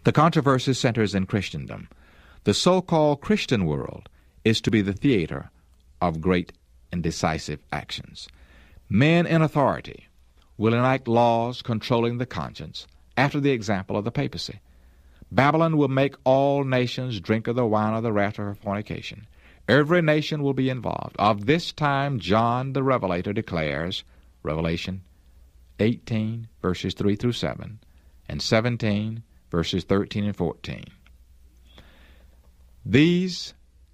The controversy centers in Christendom. The so-called Christian world is to be the theater of great and decisive actions. Men in authority will enact laws controlling the conscience after the example of the papacy. Babylon will make all nations drink of the wine of the wrath of her fornication. Every nation will be involved. Of this time, John the Revelator declares, Revelation 18, verses 3 through 7, and 17, verses 13 and 14. These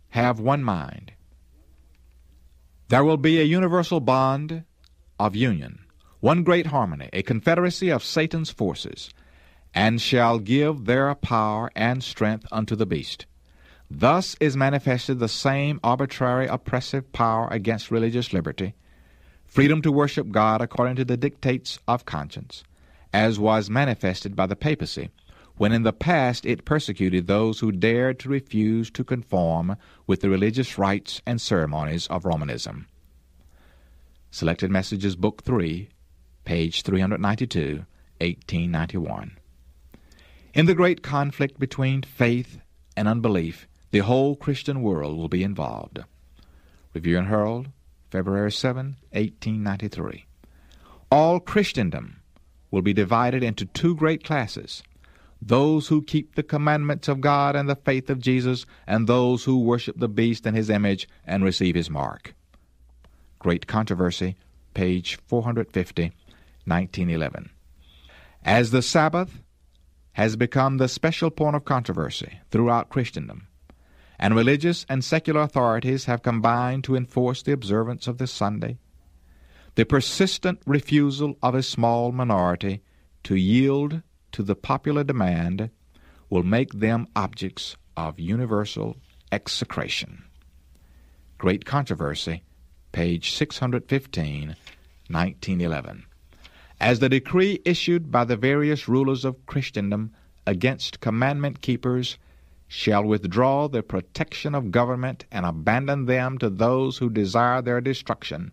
have one mind. There will be a universal bond of union, one great harmony, a confederacy of Satan's forces, and shall give their power and strength unto the beast. Thus is manifested the same arbitrary oppressive power against religious liberty, freedom to worship God according to the dictates of conscience, as was manifested by the papacy, when in the past it persecuted those who dared to refuse to conform with the religious rites and ceremonies of Romanism. Selected Messages, Book 3, page 392, 1891. In the great conflict between faith and unbelief, the whole Christian world will be involved. Review and Herald, February 7, 1893. All Christendom will be divided into two great classes: those who keep the commandments of God and the faith of Jesus, and those who worship the beast and his image and receive his mark. Great Controversy, page 450, 1911. As the Sabbath has become the special point of controversy throughout Christendom, and religious and secular authorities have combined to enforce the observance of this Sunday, the persistent refusal of a small minority to yield to the popular demand will make them objects of universal execration. Great Controversy, page 615, 1911. As the decree issued by the various rulers of Christendom against commandment keepers shall withdraw the protection of government and abandon them to those who desire their destruction,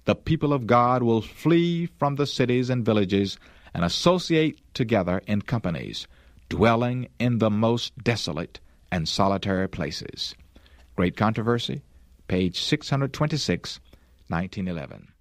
the people of God will flee from the cities and villages and associate together in companies, dwelling in the most desolate and solitary places. Great Controversy, page 626, 1911.